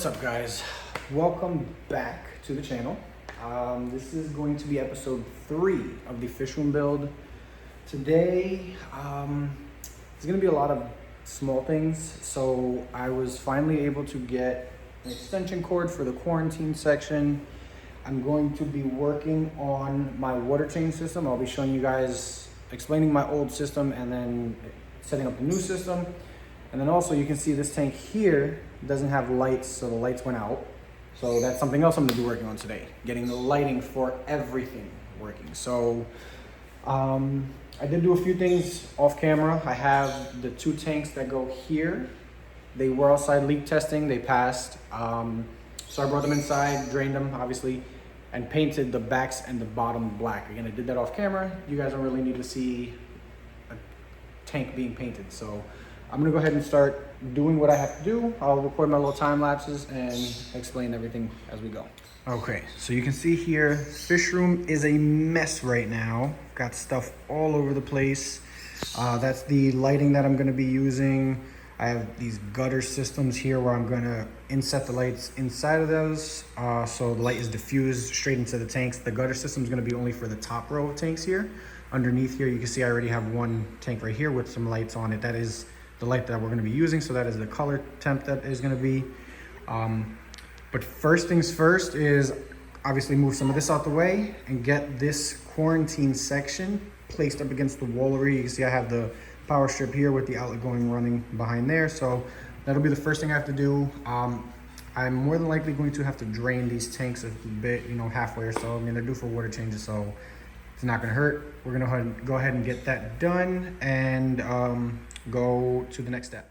What's up, guys? Welcome back to the channel. This is going to be episode 3 of the fish room build. Today, there's going to be a lot of small things. So I was finally able to get an extension cord for the quarantine section. I'm going to be working on my water change system. I'll be showing you guys, explaining my old system and then setting up the new system. And then also you can see this tank here doesn't have lights, so the lights went out. So that's something else I'm gonna be working on today, getting the lighting for everything working. So I did do a few things off camera. I have the 2 tanks that go here. They were outside leak testing, they passed. So I brought them inside, drained them obviously, and painted the backs and the bottom black. Again, I did that off camera. You guys don't really need to see a tank being painted. So I'm gonna go ahead and start doing what I have to do. I'll record my little time lapses and explain everything as we go. Okay, so you can see here, fish room is a mess right now. Got stuff all over the place. That's the lighting that I'm gonna be using. I have these gutter systems here where I'm gonna inset the lights inside of those. So the light is diffused straight into the tanks. The gutter system is gonna be only for the top row of tanks here. Underneath here, you can see I already have one tank right here with some lights on it. That is the light that we're going to be using, so that is the color temp that is going to be. But first things first is obviously move some of this out the way and get this quarantine section placed up against the wall already. You can see I have the power strip here with the outlet running behind there, so that'll be the first thing I have to do. I'm more than likely going to have to drain these tanks a bit, halfway or so. I mean, they're due for water changes, so it's not going to hurt. We're going to go ahead and get that done and go to the next step.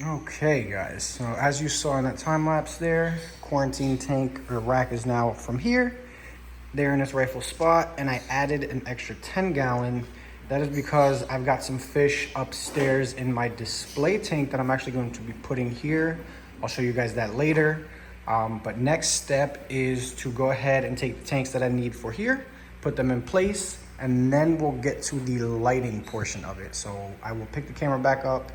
Okay guys, so as you saw in that time lapse there, quarantine tank or rack is now from here, there in its rightful spot, and I added an extra 10-gallon. That is because I've got some fish upstairs in my display tank that I'm actually going to be putting here. I'll show you guys that later. But next step is to go ahead and take the tanks that I need for here, put them in place, and then we'll get to the lighting portion of it. So I will pick the camera back up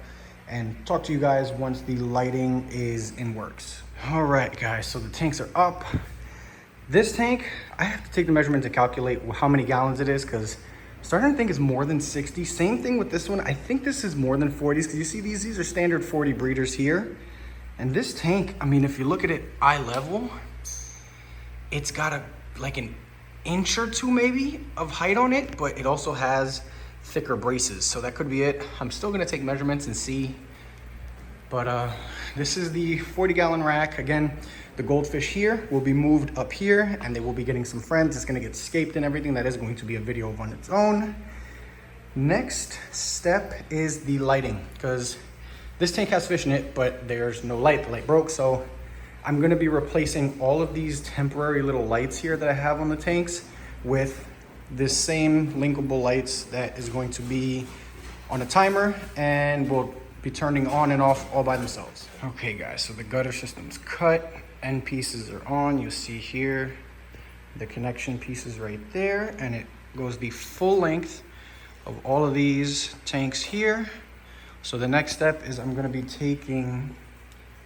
and talk to you guys once the lighting is in works. All right guys, so the tanks are up. This tank, I have to take the measurement to calculate how many gallons it is, because I'm starting to think it's more than 60. Same thing with this one. I think this is more than 40s, because you see these are standard 40 breeders here. And this tank, I mean, if you look at it eye level, it's got like an inch or 2 maybe of height on it, but it also has thicker braces, so that could be it. I'm still gonna take measurements and see, but this is the 40-gallon rack. Again, the goldfish here will be moved up here and they will be getting some friends. It's gonna get scaped and everything. That is going to be a video on its own. Next step is the lighting, because this tank has fish in it, but there's no light. The light broke, so I'm gonna be replacing all of these temporary little lights here that I have on the tanks with this same linkable lights that is going to be on a timer and will be turning on and off all by themselves. Okay guys, so the gutter system's cut, end pieces are on. You see here the connection pieces right there, and it goes the full length of all of these tanks here. So the next step is I'm going to be taking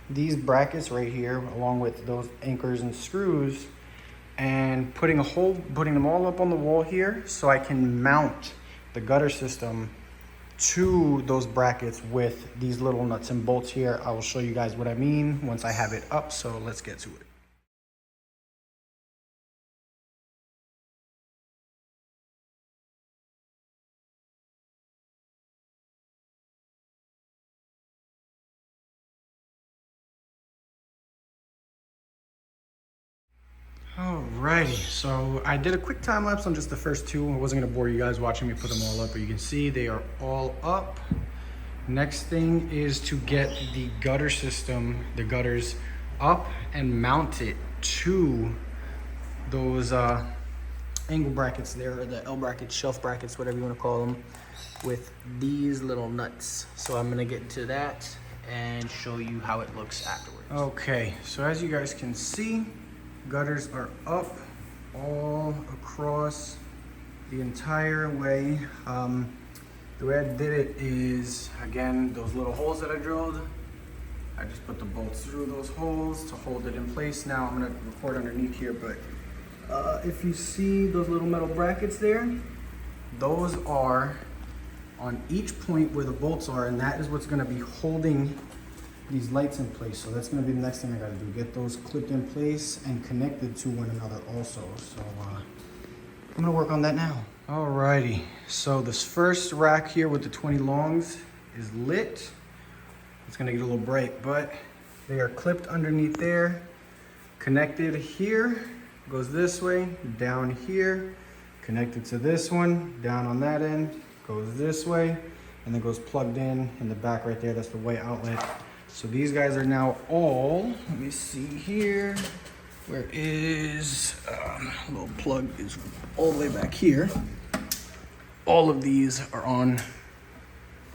these brackets right here along with those anchors and screws and putting them all up on the wall here, so I can mount the gutter system to those brackets with these little nuts and bolts here. I will show you guys what I mean once I have it up, so let's get to it. Alrighty, so I did a quick time lapse on just the first 2. I wasn't gonna bore you guys watching me put them all up, but you can see they are all up. Next thing is to get the gutter system, the gutters up and mount it to those angle brackets there, or the L brackets, shelf brackets, whatever you want to call them, with these little nuts. So I'm gonna get to that and show you how it looks afterwards. Okay, so as you guys can see, gutters are up all across the entire way. The way I did it is, again, those little holes that I drilled, I just put the bolts through those holes to hold it in place. Now I'm gonna record underneath here, but if you see those little metal brackets there, those are on each point where the bolts are, and that is what's gonna be holding these lights in place. So that's gonna be the next thing I gotta do, get those clipped in place and connected to one another also. So I'm gonna work on that now. Alrighty, so this first rack here with the 20 longs is lit. It's gonna get a little bright, but they are clipped underneath there, connected here, goes this way, down here, connected to this one, down on that end, goes this way, and then goes plugged in the back right there. That's the white outlet. So these guys are now all, let me see here, where is, little plug is all the way back here. All of these are on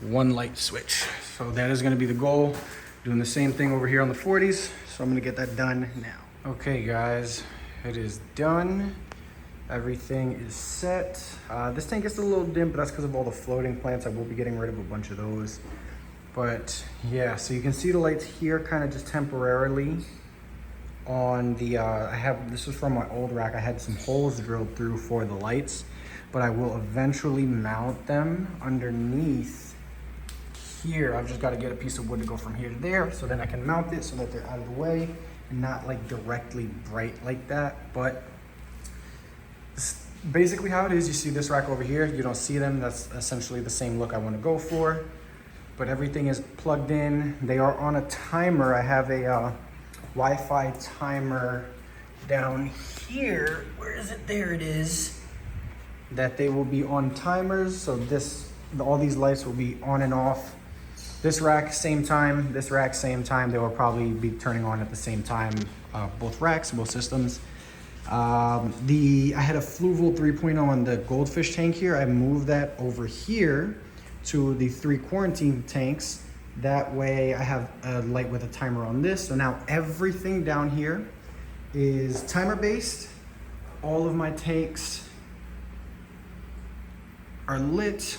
one light switch. So that is gonna be the goal. Doing the same thing over here on the 40s. So I'm gonna get that done now. Okay guys, it is done. Everything is set. This tank is a little dim, but that's because of all the floating plants. I will be getting rid of a bunch of those. But yeah, so you can see the lights here kind of just temporarily on the, this was from my old rack. I had some holes drilled through for the lights, but I will eventually mount them underneath here. I've just got to get a piece of wood to go from here to there, so then I can mount it so that they're out of the way and not like directly bright like that. But basically how it is, you see this rack over here, you don't see them. That's essentially the same look I want to go for, but everything is plugged in. They are on a timer. I have a Wi-Fi timer down here. Where is it? There it is. That they will be on timers. So all these lights will be on and off. This rack, same time. This rack, same time. They will probably be turning on at the same time. Both racks, both systems. I had a Fluval 3.0 on the Goldfish tank here. I moved that over here to the 3 quarantine tanks. That way I have a light with a timer on this. So now everything down here is timer based. All of my tanks are lit,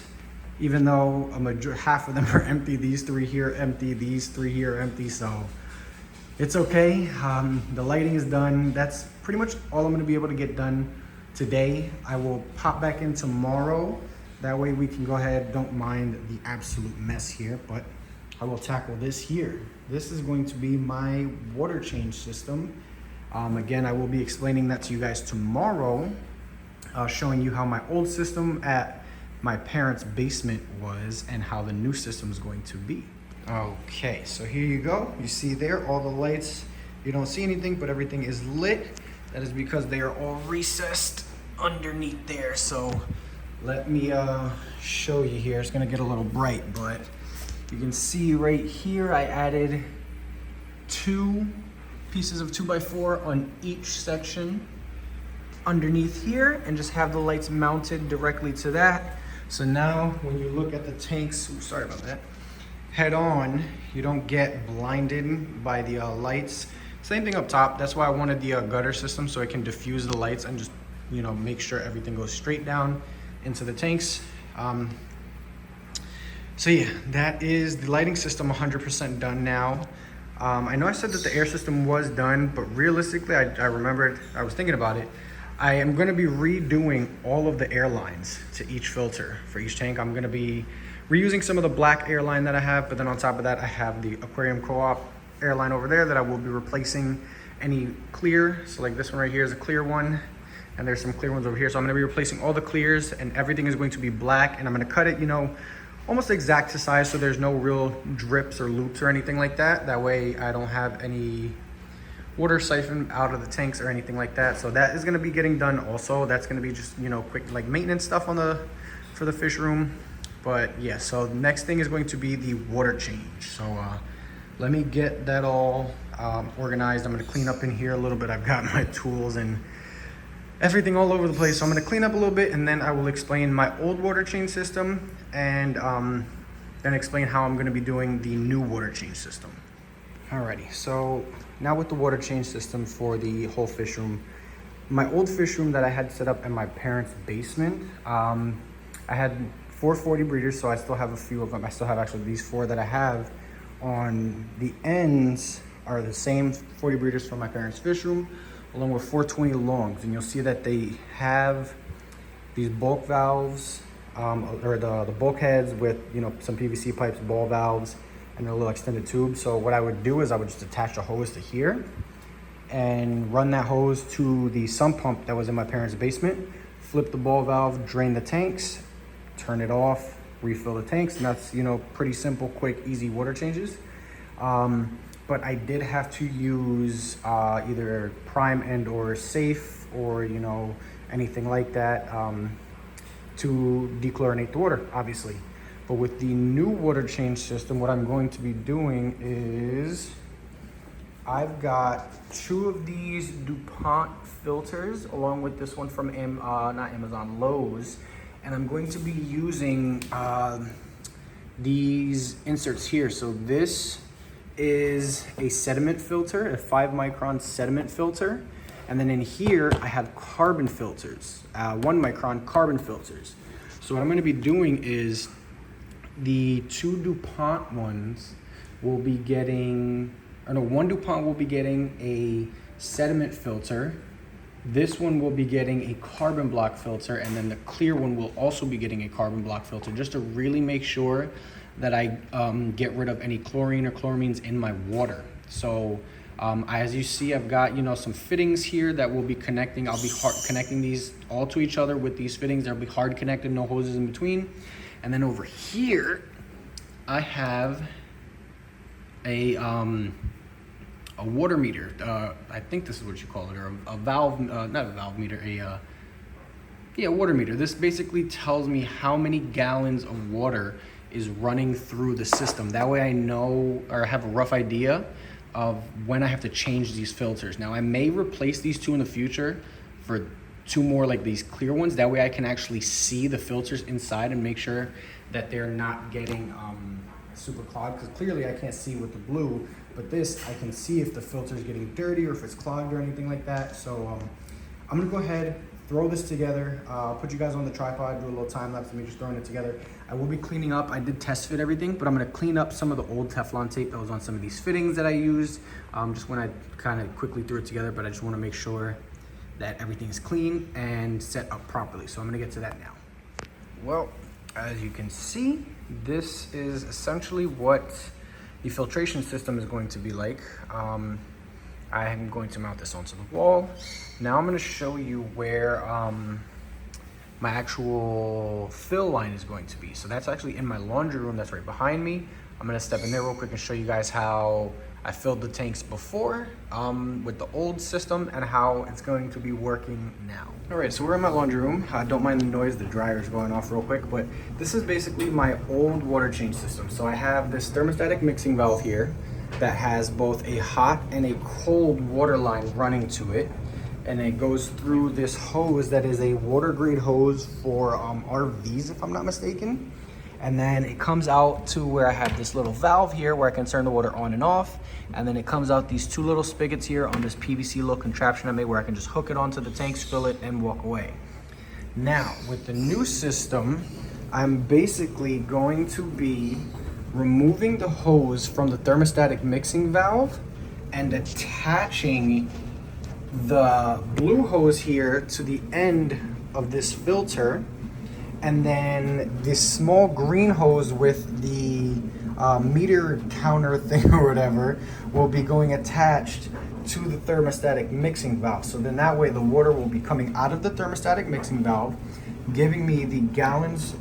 even though half of them are empty. These 3 here empty, these 3 here empty, so it's okay. The lighting is done. That's pretty much all I'm gonna be able to get done today. I will pop back in tomorrow. That way we can go ahead, don't mind the absolute mess here, but I will tackle this here. This is going to be my water change system. Again, I will be explaining that to you guys tomorrow, showing you how my old system at my parents' basement was and how the new system is going to be. Okay, so here you go. You see there, all the lights. You don't see anything, but everything is lit. That is because they are all recessed underneath there. So let me show you here. It's gonna get a little bright, but you can see right here, I added 2 pieces of 2x4 on each section underneath here, and just have the lights mounted directly to that. So now when you look at the tanks, oops, sorry about that, head on, you don't get blinded by the lights. Same thing up top. That's why I wanted the gutter system, so it can diffuse the lights and just, you know, make sure everything goes straight down into the tanks. So yeah, that is the lighting system 100% done now. I know I said that the air system was done, but realistically, I remembered, I was thinking about it. I am gonna be redoing all of the air lines to each filter for each tank. I'm gonna be reusing some of the black airline that I have, but then on top of that, I have the Aquarium Co-op airline over there that I will be replacing any clear. So like this one right here is a clear one, and there's some clear ones over here. So I'm gonna be replacing all the clears, and everything is going to be black, and I'm gonna cut it, you know, almost exact to size, so there's no real drips or loops or anything like that. That way I don't have any water siphon out of the tanks or anything like that. So that is gonna be getting done also. That's gonna be just, you know, quick like maintenance stuff for the fish room. But yeah, so the next thing is going to be the water change. So let me get that all organized. I'm gonna clean up in here a little bit. I've got my tools and everything all over the place. So I'm gonna clean up a little bit and then I will explain my old water change system and then explain how I'm gonna be doing the new water change system. Alrighty, so now with the water change system for the whole fish room, my old fish room that I had set up in my parents' basement, I had 440 breeders, so I still have a few of them. I still have actually these 4 that I have on the ends are the same 40 breeders from my parents' fish room, along with 420 longs. And you'll see that they have these bulk valves, or the bulkheads with, you know, some PVC pipes, ball valves, and a little extended tube. So what I would do is I would just attach a hose to here and run that hose to the sump pump that was in my parents' basement, flip the ball valve, drain the tanks, turn it off, refill the tanks, and that's, you know, pretty simple, quick, easy water changes. But I did have to use either Prime and or Safe or, you know, anything like that to dechlorinate the water, obviously. But with the new water change system, what I'm going to be doing is I've got 2 of these DuPont filters along with this one from not Amazon, Lowe's. And I'm going to be using these inserts here. So this is a sediment filter, a 5 micron sediment filter. And then in here, I have carbon filters, 1 micron carbon filters. So what I'm gonna be doing is the 2 DuPont ones will be getting, or no, 1 DuPont will be getting a sediment filter. This one will be getting a carbon block filter, and then the clear one will also be getting a carbon block filter, just to really make sure that I get rid of any chlorine or chloramines in my water. So as you see, I've got, you know, some fittings here that will be connecting. I'll be connecting these all to each other with these fittings. They'll be hard connected, no hoses in between. And then over here, I have a water meter. I think this is what you call it, or a valve, not a valve meter, a water meter. This basically tells me how many gallons of water is running through the system. That way I know, or have a rough idea of when I have to change these filters. Now I may replace these 2 in the future for 2 more like these clear ones. That way I can actually see the filters inside and make sure that they're not getting super clogged, because clearly I can't see with the blue, but this I can see if the filter is getting dirty or if it's clogged or anything like that. So I'm gonna go ahead, throw this together, put you guys on the tripod, do a little time lapse of me just throwing it together. I will be cleaning up, I did test fit everything, but I'm gonna clean up some of the old Teflon tape that was on some of these fittings that I used, just when I kind of quickly threw it together, but I just wanna make sure that everything's clean and set up properly. So I'm gonna get to that now. Well, as you can see, this is essentially what the filtration system is going to be like. I am going to mount this onto the wall. Now I'm going to show you where my actual fill line is going to be. So that's actually in my laundry room that's right behind me. I'm going to step in there real quick and show you guys how I filled the tanks before with the old system and how it's going to be working now. All right, so we're in my laundry room. Don't mind the noise, the dryer's going off real quick, but this is basically my old water change system. So I have this thermostatic mixing valve here that has both a hot and a cold water line running to it. And it goes through this hose that is a water grade hose for RVs, if I'm not mistaken. And then it comes out to where I have this little valve here where I can turn the water on and off. And then it comes out these 2 little spigots here on this PVC little contraption I made where I can just hook it onto the tanks, fill it, and walk away. Now, with the new system, I'm basically going to be removing the hose from the thermostatic mixing valve and attaching the blue hose here to the end of this filter, and then this small green hose with the meter counter thing or whatever will be going attached to the thermostatic mixing valve. So then that way the water will be coming out of the thermostatic mixing valve, giving me the gallons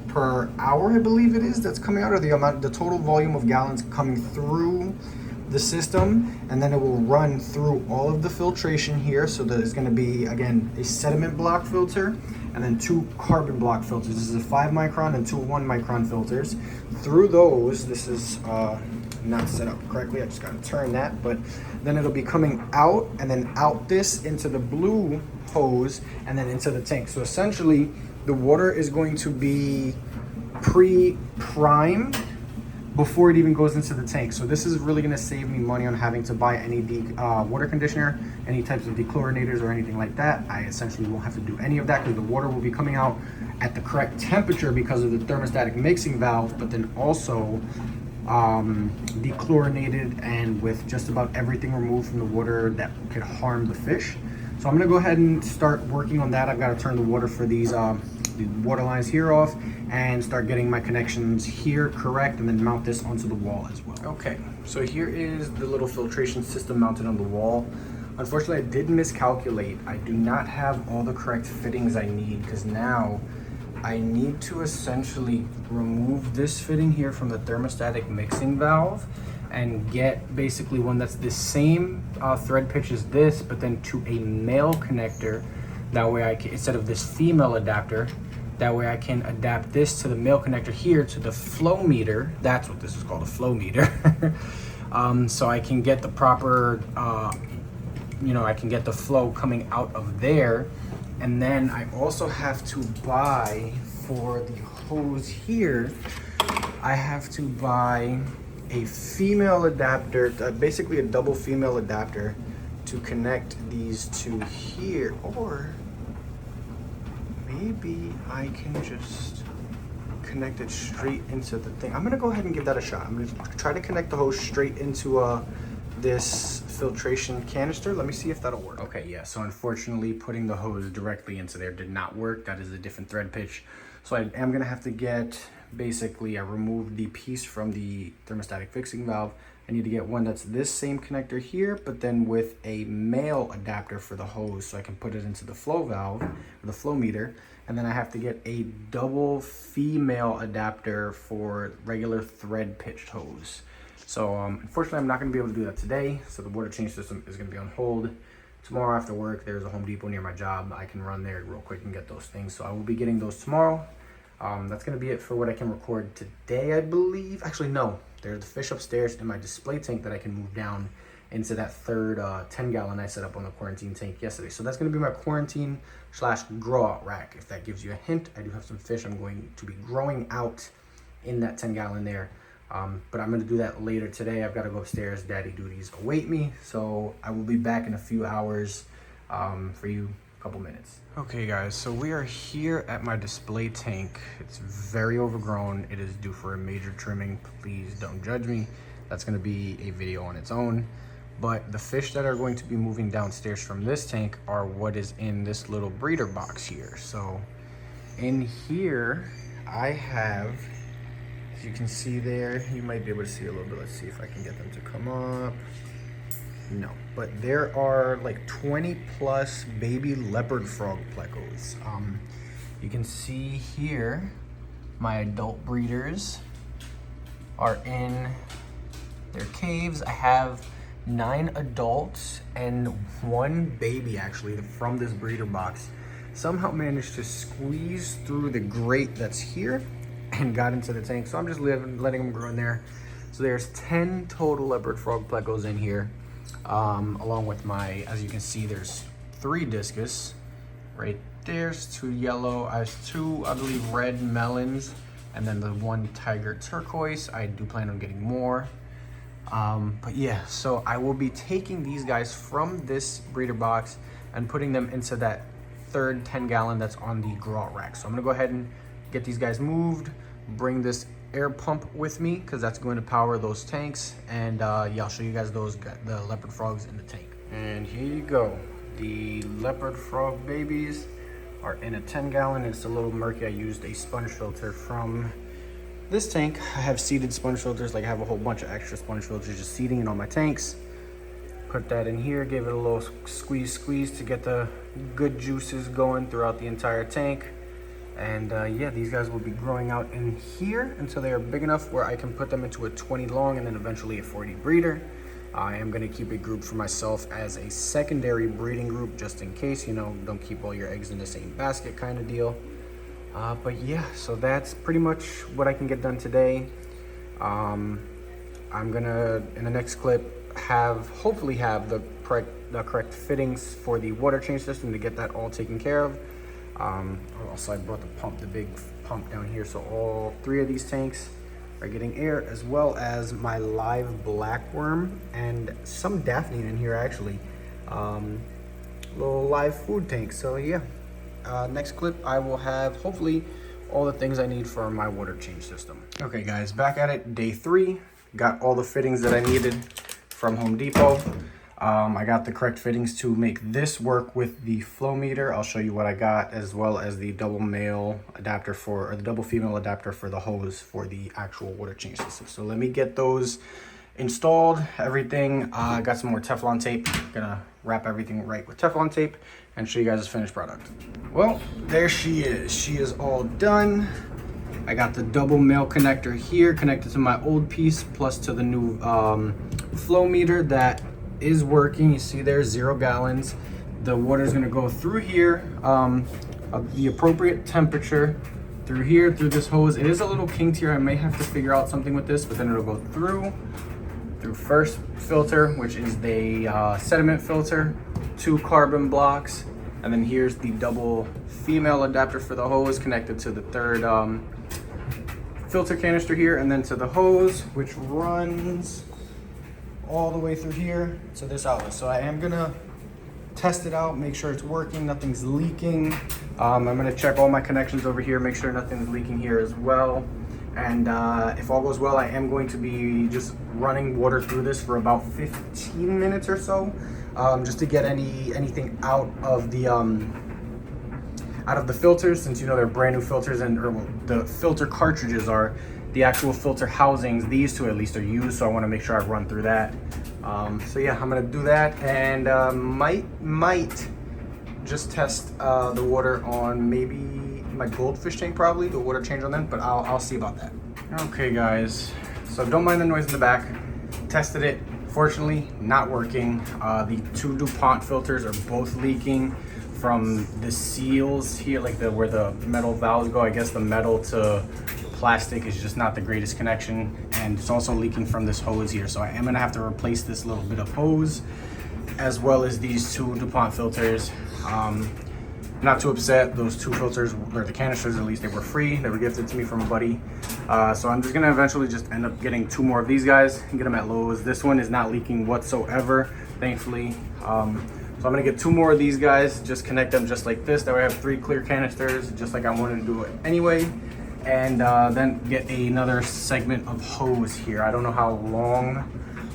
per hour, I believe it is, that's coming out, or the total volume of gallons coming through the system, and then it will run through all of the filtration here. So that it's going to be, again, a sediment block filter and then 2 carbon block filters. This is a 5 micron and 2 1 micron filters. Through those, this is not set up correctly. I just gotta turn that, but then it'll be coming out and then out this into the blue hose and then into the tank. So essentially the water is going to be pre-primed before it even goes into the tank. So this is really gonna save me money on having to buy any water conditioner, any types of dechlorinators or anything like that. I essentially won't have to do any of that because the water will be coming out at the correct temperature because of the thermostatic mixing valve, but then also dechlorinated and with just about everything removed from the water that could harm the fish. So I'm gonna go ahead and start working on that. I've got to turn the water for these the water lines here off and start getting my connections here correct and then mount this onto the wall as well. Okay, so here is the little filtration system mounted on the wall. Unfortunately, I did miscalculate. I do not have all the correct fittings I need because now I need to essentially remove this fitting here from the thermostatic mixing valve and get basically one that's the same thread pitch as this, but then to a male connector. That way I can, instead of this female adapter, that way I can adapt this to the male connector here to the flow meter. That's what this is called, a flow meter. So I can get the proper, I can get the flow coming out of there. And then I also have to buy for the hose here, I have to buy a female adapter, basically a double female adapter to connect these two here. Or maybe I can just connect it straight into the thing. I'm gonna go ahead and give that a shot. I'm gonna try to connect the hose straight into this filtration canister. Let me see if that'll work. Okay, yeah, so unfortunately putting the hose directly into there did not work. That is a different thread pitch. So I am gonna have to get, basically I removed the piece from the thermostatic fixing valve. I need to get one that's this same connector here, but then with a male adapter for the hose so I can put it into the flow valve, or the flow meter. And then I have to get a double female adapter for regular thread pitched hose. So unfortunately, I'm not gonna be able to do that today. So the water change system is gonna be on hold. Tomorrow after work, there's a Home Depot near my job. I can run there real quick and get those things. So I will be getting those tomorrow. That's gonna be it for what I can record today, I believe. Actually, no, there's the fish upstairs in my display tank that I can move down into that third 10 gallon I set up on the quarantine tank yesterday. So that's gonna be my quarantine / grow out rack. If that gives you a hint, I do have some fish I'm going to be growing out in that 10 gallon there. But I'm gonna do that later today. I've gotta go upstairs, daddy duties await me. So I will be back in a few hours for you, a couple minutes. Okay guys, so we are here at my display tank. It's very overgrown. It is due for a major trimming. Please don't judge me. That's gonna be a video on its own. But the fish that are going to be moving downstairs from this tank are what is in this little breeder box here. So in here, I have, as you can see there, you might be able to see a little bit. Let's see if I can get them to come up. No, but there are like 20 plus baby leopard frog plecos. You can see here, my adult breeders are in their caves. I have 9 adults and 1 baby actually from this breeder box. Somehow managed to squeeze through the grate that's here and got into the tank. So I'm just letting them grow in there. So there's 10 total leopard frog plecos in here. Along with my, as you can see, there's 3 discus right there's 2 yellow, I have 2 I believe red melons, and then the 1 tiger turquoise. I do plan on getting more. But yeah, so I will be taking these guys from this breeder box and putting them into that third 10 gallon that's on the grow out rack. So I'm gonna go ahead and get these guys moved, bring this air pump with me because that's going to power those tanks, and yeah, I'll show you guys the leopard frogs in the tank. And here you go, the leopard frog babies are in a 10 gallon. It's a little murky. I used a sponge filter from this tank. I have seeded sponge filters, like I have a whole bunch of extra sponge filters just seeding in all my tanks. Put that in here, gave it a little squeeze to get the good juices going throughout the entire tank. And yeah, these guys will be growing out in here until they are big enough where I can put them into a 20 long and then eventually a 40 breeder. I am gonna keep a group for myself as a secondary breeding group just in case, you know, don't keep all your eggs in the same basket kind of deal. But yeah, so that's pretty much what I can get done today. I I'm gonna, in the next clip, hopefully have the correct fittings for the water change system to get that all taken care of. Also, I brought the big pump down here, so all 3 of these tanks are getting air, as well as my live blackworm and some Daphne in here actually. Little live food tank. So yeah, next clip I will have hopefully all the things I need for my water change system. Okay guys, back at it, day 3. Got all the fittings that I needed from Home Depot. I got the correct fittings to make this work with the flow meter. I'll show you what I got, as well as the double male adapter or the double female adapter for the hose for the actual water change system. So let me get those installed, everything. I got some more Teflon tape. Gonna wrap everything right with Teflon tape and show you guys the finished product. Well, there she is. She is all done. I got the double male connector here connected to my old piece, plus to the new flow meter that is working. You see there's 0 gallons. The water is going to go through here, the appropriate temperature through here, through this hose. It is a little kinked here. I may have to figure out something with this, but then it'll go through first filter, which is the sediment filter, 2 carbon blocks, and then here's the double female adapter for the hose connected to the 3rd filter canister here, and then to the hose, which runs all the way through here to this outlet. So I am gonna test it out, make sure it's working, nothing's leaking. I'm gonna check all my connections over here, make sure nothing's leaking here as well. And if all goes well, I am going to be just running water through this for about 15 minutes or so, just to get anything out of the filters, since you know they're brand new filters, and the filter cartridges are the actual filter housings. These 2 at least are used, so I want to make sure I run through that. So yeah, I'm gonna do that, and might just test the water on maybe my goldfish tank, probably the water change on them, but I'll see about that. Okay guys, so don't mind the noise in the back. Tested it, fortunately not working. The 2 DuPont filters are both leaking from the seals here, like where the metal valves go. I guess the metal to plastic is just not the greatest connection, and it's also leaking from this hose here, so I am gonna have to replace this little bit of hose, as well as these 2 DuPont filters. Not too upset. Those 2 filters, or the canisters at least, they were free. They were gifted to me from a buddy. So I'm just gonna eventually just end up getting 2 more of these guys and get them at Lowe's. This one is not leaking whatsoever, thankfully. So I'm gonna get 2 more of these guys, just connect them just like this. That way I have 3 clear canisters, just like I wanted to do it anyway. And then get another segment of hose here. I don't know how long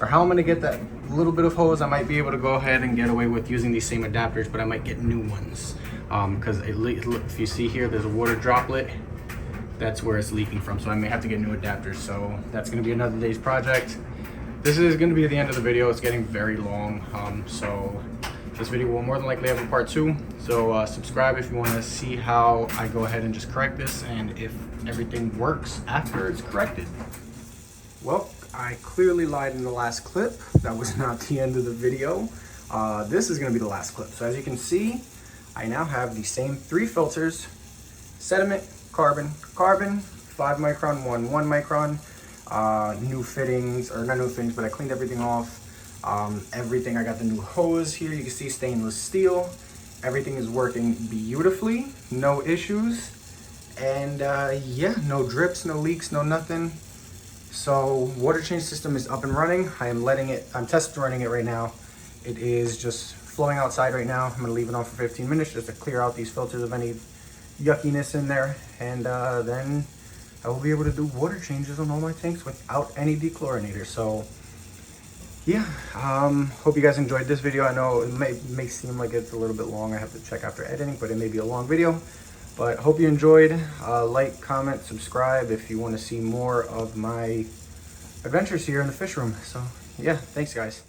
or how I'm gonna get that little bit of hose. I might be able to go ahead and get away with using these same adapters, but I might get new ones. Because if you see here, there's a water droplet. That's where it's leaking from, so I may have to get new adapters. So that's gonna be another day's project. This is gonna be the end of the video. It's getting very long, so this video will more than likely have a part 2. So subscribe if you wanna see how I go ahead and just correct this, and if everything works after it's corrected. Well, I clearly lied in the last clip. That was not the end of the video. This is gonna be the last clip. So as you can see, I now have the same 3 filters: sediment, carbon, 5 micron, 1 micron. New fittings, or not new fittings, but I cleaned everything off. Everything, I got the new hose here. You can see stainless steel. Everything is working beautifully, no issues. And yeah, no drips, no leaks, no nothing. So water change system is up and running. I'm test running it right now. It is just flowing outside right now. I'm gonna leave it on for 15 minutes just to clear out these filters of any yuckiness in there. And then I will be able to do water changes on all my tanks without any dechlorinator. So yeah, hope you guys enjoyed this video. I know it may seem like it's a little bit long. I have to check after editing, but it may be a long video. But hope you enjoyed. Like, comment, subscribe if you want to see more of my adventures here in the fish room. So yeah, thanks guys.